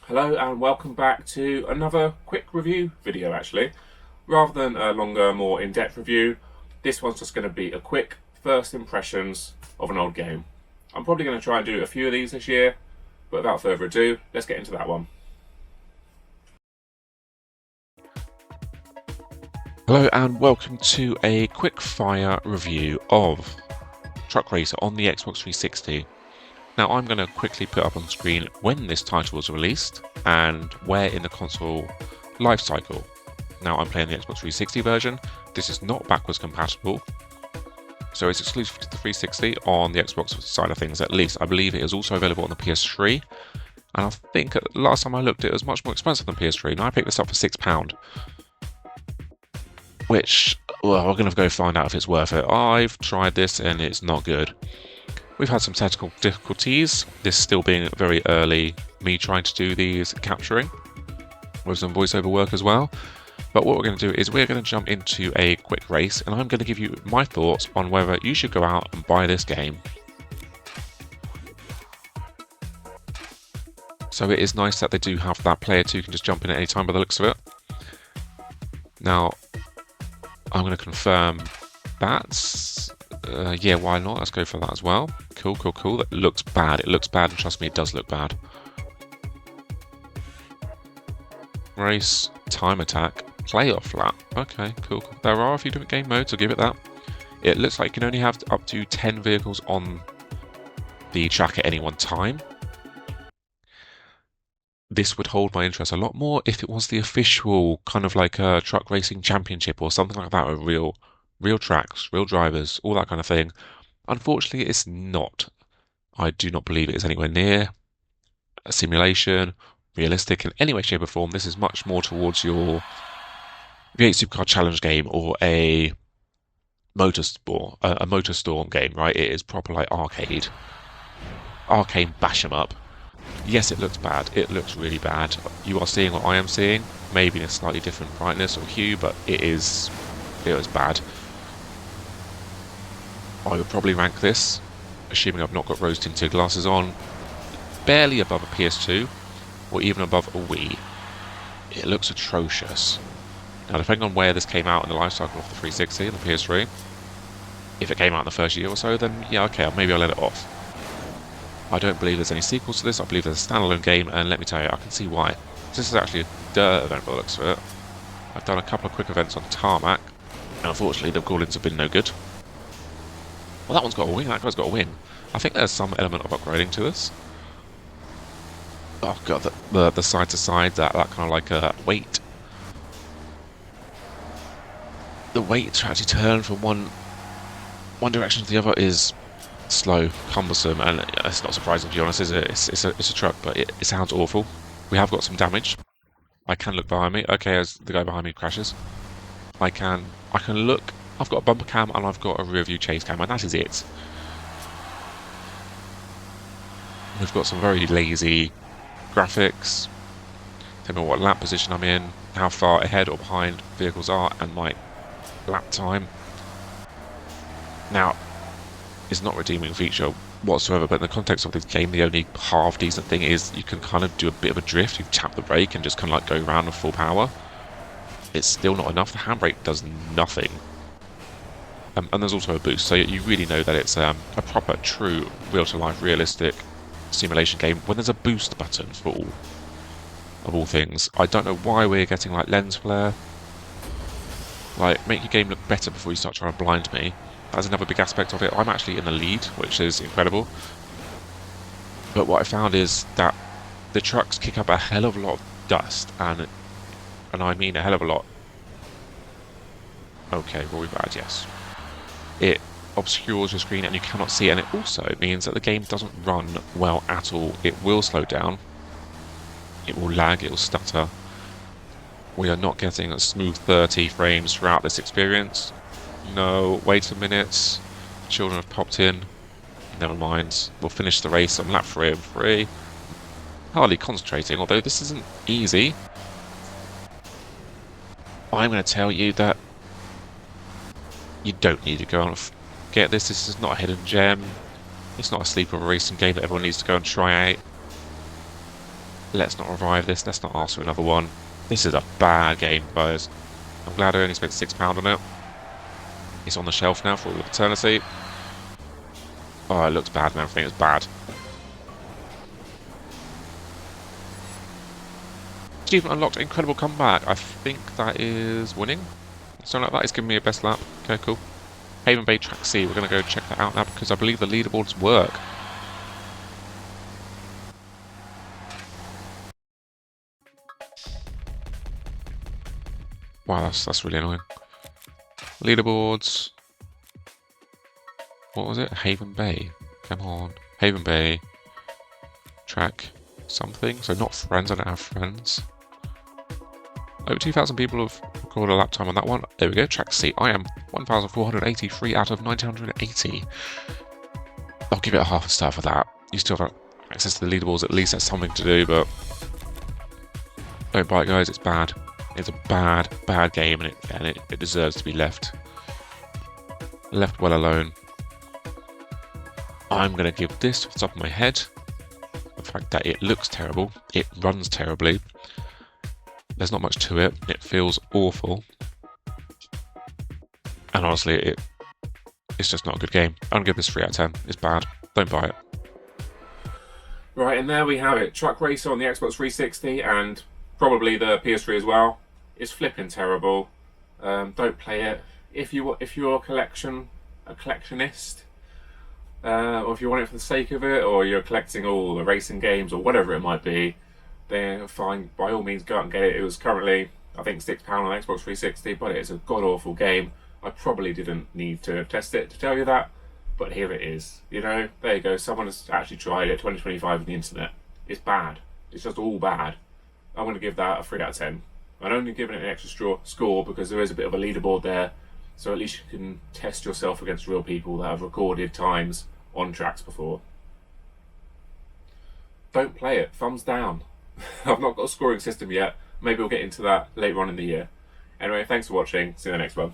Hello and welcome back to another quick review video actually. Rather than a longer, more in-depth review, this one's just going to be a quick first impressions of an old game. I'm probably going to try and do a few of these this year, but without further ado, let's get into that one. Hello and welcome to a quick fire review of Truck Racer on the Xbox 360. Now I'm going to quickly put up on screen when this title was released and where in the console life cycle. Now I'm playing the Xbox 360 version. This is not backwards compatible, so it's exclusive to the 360 on the Xbox side of things at least. I believe it is also available on the PS3, and I think last time I looked it was much more expensive than PS3. And I picked this up for £6. Which, well, we're going to go find out if it's worth it. I've tried this and it's not good. We've had some technical difficulties, this still being very early, me trying to do these capturing, with some voiceover work as well. But what we're going to do is we're going to jump into a quick race, and I'm going to give you my thoughts on whether you should go out and buy this game. So it is nice that they do have that player 2 can just jump in at any time by the looks of it. Now, I'm going to confirm that. Yeah, why not? Let's go for that as well. Cool. That looks bad. It looks bad, and trust me, it does look bad. Race, time attack, playoff lap. Okay, cool. There are a few different game modes, I'll give it that. It looks like you can only have up to 10 vehicles on the track at any one time. This would hold my interest a lot more if it was the official kind of like a truck racing championship or something like that, with real tracks, real drivers, all that kind of thing. Unfortunately, it's not. I do not believe it is anywhere near a simulation, realistic in any way, shape or form. This is much more towards your V8 Supercar Challenge game or a Motorstorm game, right? It is proper like arcade bash 'em up. Yes, it looks bad. It looks really bad. You are seeing what I am seeing, maybe in a slightly different brightness or hue, but it was bad. I would probably rank this, assuming I've not got rose tinted glasses on, barely above a PS2 or even above a Wii. It looks atrocious. Now, depending on where this came out in the life cycle of the 360 and the PS3, if it came out in the first year or so, then yeah, okay, maybe I'll let it off. I don't believe there's any sequels to this. I believe there's a standalone game, and let me tell you, I can see why. This is actually a dirt event by the looks of it. I've done a couple of quick events on tarmac, and unfortunately the call-ins have been no good. Well, that one's got a wing, that guy's got a wing. I think there's some element of upgrading to this. Oh god, the side to side, that kind of like weight. The weight to actually turn from one direction to the other is slow, cumbersome, and it's not surprising, to be honest, is it? It's a truck, but it sounds awful. We have got some damage. I can look behind me. Okay, as the guy behind me crashes, I can look. I've got a bumper cam and I've got a rear view chase cam, and that is it. We've got some very lazy graphics. Tell me what lap position I'm in, how far ahead or behind vehicles are, and my lap time. Now, it's not a redeeming feature whatsoever, but in the context of this game, the only half decent thing is you can kind of do a bit of a drift. You tap the brake and just kind of like go around with full power. It's still not enough. The handbrake does nothing. And there's also a boost, so you really know that it's a proper, true, real-to-life, realistic simulation game when there's a boost button for all, of all things. I don't know why we're getting like lens flare. Like, make your game look better before you start trying to blind me. That's another big aspect of it. I'm actually in the lead, which is incredible. But what I found is that the trucks kick up a hell of a lot of dust, and I mean a hell of a lot. Okay, really bad, yes. It obscures your screen and you cannot see, and it also means that the game doesn't run well at all. It will slow down, it will lag, it will stutter. We are not getting a smooth 30 frames throughout this experience. No, wait a minute. Children have popped in. Never mind. We'll finish the race on lap 3 and 3. Hardly concentrating, although this isn't easy. I'm going to tell you that you don't need to go and get this. This is not a hidden gem. It's not a sleeper racing game that everyone needs to go and try out. Let's not revive this. Let's not ask for another one. This is a bad game, guys. I'm glad I only spent £6 on it. It's on the shelf now for all of eternity. Oh, it looks bad and everything is bad. Achievement unlocked, incredible comeback. I think that is winning. Something like that. It's giving me a best lap. Okay, cool. Haven Bay Track C. We're going to go check that out now because I believe the leaderboards work. Wow, that's really annoying. Leaderboards. What was it? Haven Bay. Come on. Haven Bay. Track something. So not friends. I don't have friends. Over 2,000 people have recorded a lap time on that one. There we go, track C. I am 1,483 out of 980. I'll give it a half a star for that. You still have access to the leaderboards, at least that's something to do, but don't buy it, guys, it's bad. It's a bad, bad game, and it deserves to be left well alone. I'm going to give this off the top of my head the fact that it looks terrible, it runs terribly. There's not much to it. It feels awful. And honestly, it's just not a good game. I'm going to give this 3 out of 10. It's bad. Don't buy it. Right, and there we have it. Truck Racer on the Xbox 360 and probably the PS3 as well. It's flipping terrible. Don't play it. If you're a collectionist, or if you want it for the sake of it, or you're collecting all the racing games or whatever it might be, then fine, by all means go out and get it. It was currently, I think, £6 on Xbox 360, but it's a god-awful game. I probably didn't need to test it to tell you that, but here it is. You know, there you go. Someone has actually tried it. 2025 on the internet. It's bad. It's just all bad. I'm going to give that a 3 out of 10. I'm only giving it an extra score because there is a bit of a leaderboard there, so at least you can test yourself against real people that have recorded times on tracks before. Don't play it. Thumbs down. I've not got a scoring system yet. Maybe we'll get into that later on in the year. Anyway, thanks for watching. See you in the next one.